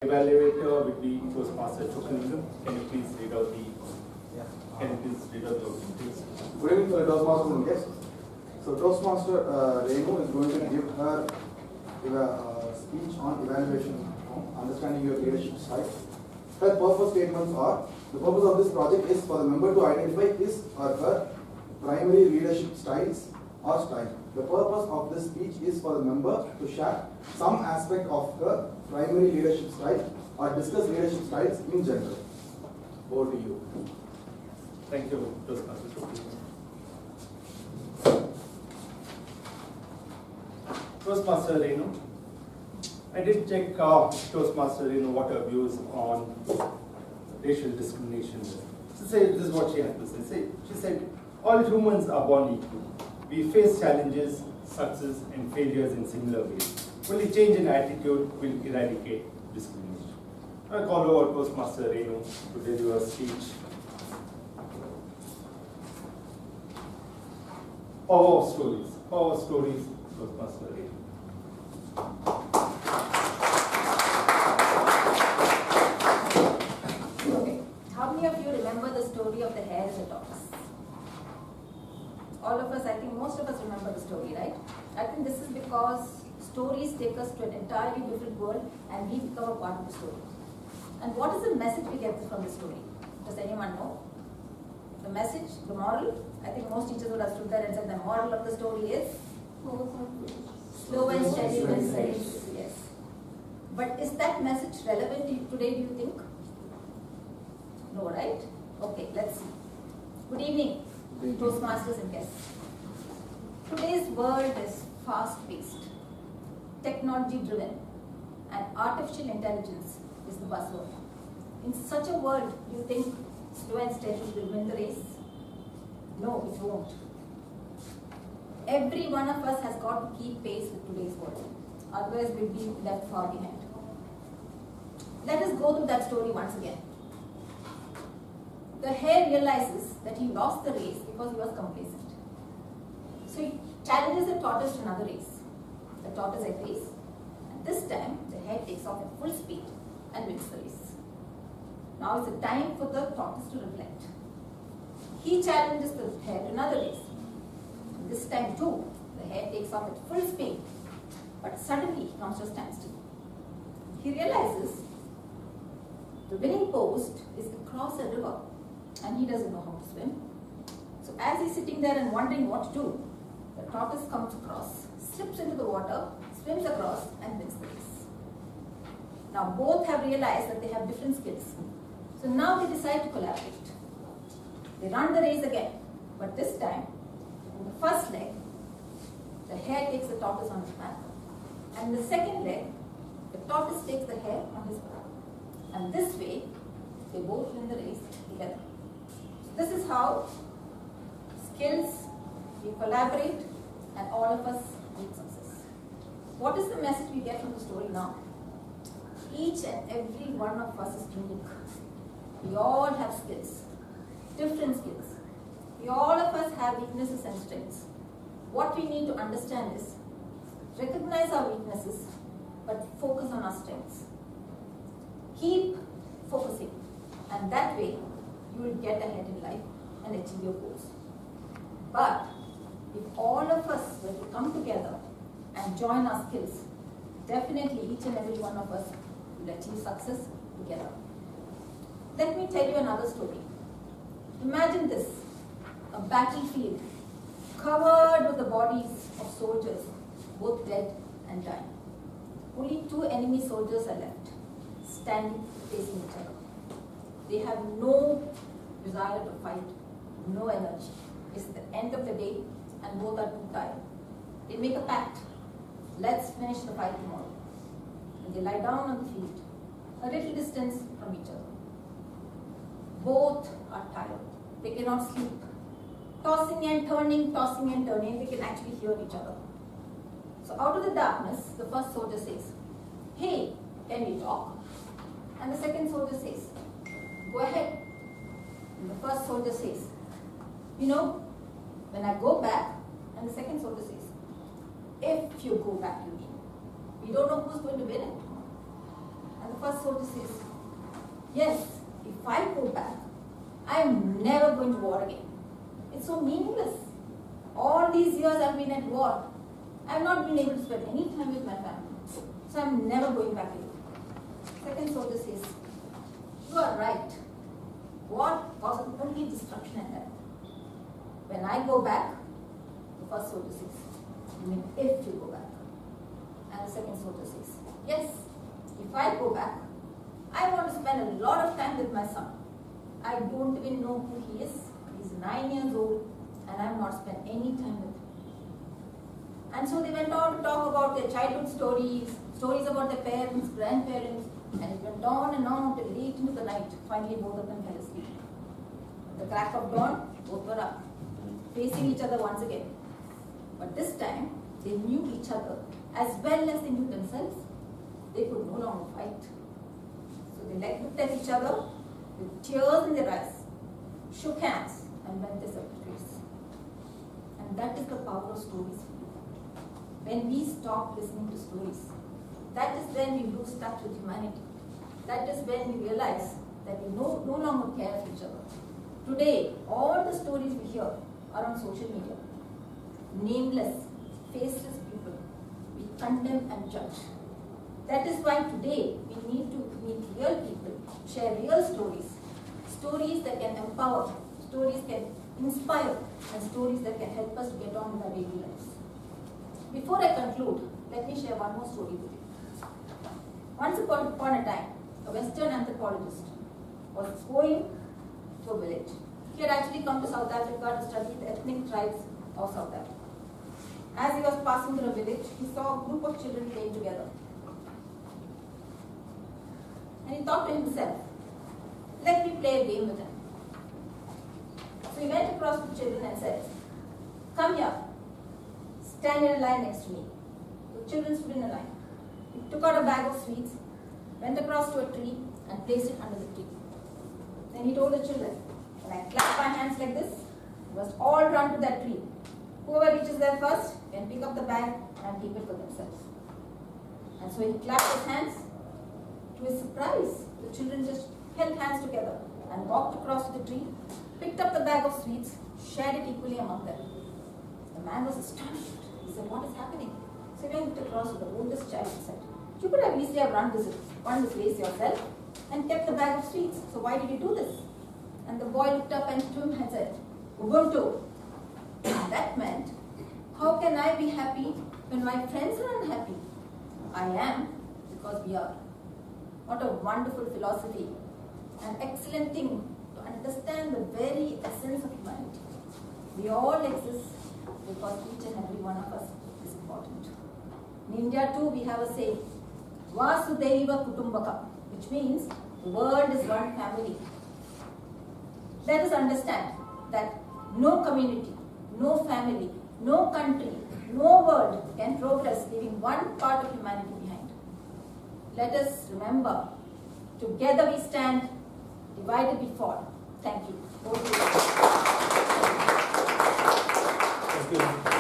Evaluator would be Toastmaster tokenism. Can you please read out the details? Good evening for the Toastmaster guest. So Toastmaster Renu is going to give her speech on evaluation, understanding your leadership style. Her purpose statements are: the purpose of this project is for the member to identify his or her primary leadership styles or style. The purpose of this speech is for the member to share some aspect of her primary leadership style or discuss leadership styles in general. Over to you. Thank you, Toastmaster. Toastmaster Renu. I did check Toastmaster Renu what her views on racial discrimination is. This is what she had to say. She said, all humans are born equal. We face challenges, success, and failures in similar ways. Only change in attitude will eradicate discrimination. I call over Toastmaster Renu to deliver a speech. Power of stories. Power of stories, Toastmaster Renu. Okay. How many of you remember the story of the hare and the tortoise? All of us, I think most of us remember the story, right? I think this is because stories take us to an entirely different world and we become a part of the story. And what is the message we get from the story? Does anyone know? The message, the moral? I think most teachers would have stood there and said the moral of the story is slow and steady wins the race. Yes. But is that message relevant today, do you think? No, right? Okay, let's see. Good evening, Toastmasters and guests. Today's world is fast-paced, technology-driven, and artificial intelligence is the buzzword. In such a world, do you think slow and steady will win the race? No, it won't. Every one of us has got to keep pace with today's world. Otherwise, we'll be left far behind. Let us go through that story once again. The hare realizes that he lost the race because he was complacent. So he challenges the tortoise to another race. The tortoise agrees, and this time the hare takes off at full speed and wins the race. Now it's a time for the tortoise to reflect. He challenges the hare to another race. And this time too, the hare takes off at full speed, but suddenly he comes to a standstill. He realizes the winning post is across a river and he doesn't know how to swim. So as he's sitting there and wondering what to do, the tortoise comes across, slips into the water, swims across and wins the race. Now both have realized that they have different skills. So now they decide to collaborate. They run the race again, but this time, in the first leg, the hare takes the tortoise on his back. And in the second leg, the tortoise takes the hare on his back. And this way, they both win the race together. So this is how skills, we collaborate, and all of us meet success. What is the message we get from the story now? Each and every one of us is unique. We all have skills, different skills. We all of us have weaknesses and strengths. What we need to understand is recognize our weaknesses, but focus on our strengths. Keep focusing, and that way you will get ahead in life and achieve your goals. But if all of us were to come together and join our skills, definitely each and every one of us will achieve success together. Let me tell you another story. Imagine this, a battlefield covered with the bodies of soldiers, both dead and dying. Only 2 enemy soldiers are left, standing facing each other. They have no desire to fight, no energy. It's the end of the day and both are too tired. They make a pact. Let's finish the fight tomorrow. And they lie down on the field, a little distance from each other. Both are tired. They cannot sleep. Tossing and turning, they can actually hear each other. So out of the darkness, the first soldier says, "Hey, can we talk?" And the second soldier says, "Go ahead." And the first soldier says, "You know, when I go back," and the second soldier says, "If you go back, you mean. We don't know who's going to win it." And the first soldier says, yes, if I go back, I am never going to war again. It's so meaningless. All these years I've been at war. I've not been able to spend any time with my family. So I'm never going back again. Second soldier says, you are right. War causes only destruction and death. When I go back, the first soldier says, you mean if you go back. And the second soldier says, yes, if I go back, I want to spend a lot of time with my son. I don't even know who he is. He's 9 years old and I have not spent any time with him. And so they went on to talk about their childhood stories, stories about their parents, grandparents, and it went on and on till late into the night. Finally, both of them fell asleep. At the crack of dawn, both were up, facing each other once again. But this time, they knew each other as well as they knew themselves. They could no longer fight. So they looked at each other with tears in their eyes, shook hands, and went their separate ways. And that is the power of stories. When we stop listening to stories, that is when we lose touch with humanity. That is when we realize that we no longer care for each other. Today, all the stories we hear are on social media. Nameless, faceless people. We condemn and judge. That is why today we need to meet real people, share real stories. Stories that can empower, stories can inspire, and stories that can help us get on with our daily lives. Before I conclude, let me share one more story with you. Once upon a time, a Western anthropologist was going to a village. He had actually come to South Africa to study the ethnic tribes of South Africa. As he was passing through a village, he saw a group of children playing together. And he thought to himself, let me play a game with them. So he went across to the children and said, come here, stand in a line next to me. The children stood in a line. He took out a bag of sweets, went across to a tree and placed it under the tree. Then he told the children, when I clap my hands like this, you must all run to that tree. Whoever reaches there first can pick up the bag and keep it for themselves. And so he clapped his hands. To his surprise, the children just held hands together and walked across to the tree, picked up the bag of sweets, shared it equally among them. The man was astonished. He said, what is happening? So he went across to the oldest child and said, you could have easily have run this race yourself and kept the bag of sweets. So why did you do this? And the boy looked up and to him and said, Ubuntu. That meant, how can I be happy when my friends are unhappy? I am because we are. What a wonderful philosophy. An excellent thing to understand the very essence of humanity. We all exist because each and every one of us is important. In India too, we have a saying, Vasudhaiva Kutumbakam, which means the world is one family. Let us understand that no community, no family, no country, no world can progress leaving one part of humanity behind. Let us remember, together we stand, divided we fall. Thank you. Thank you.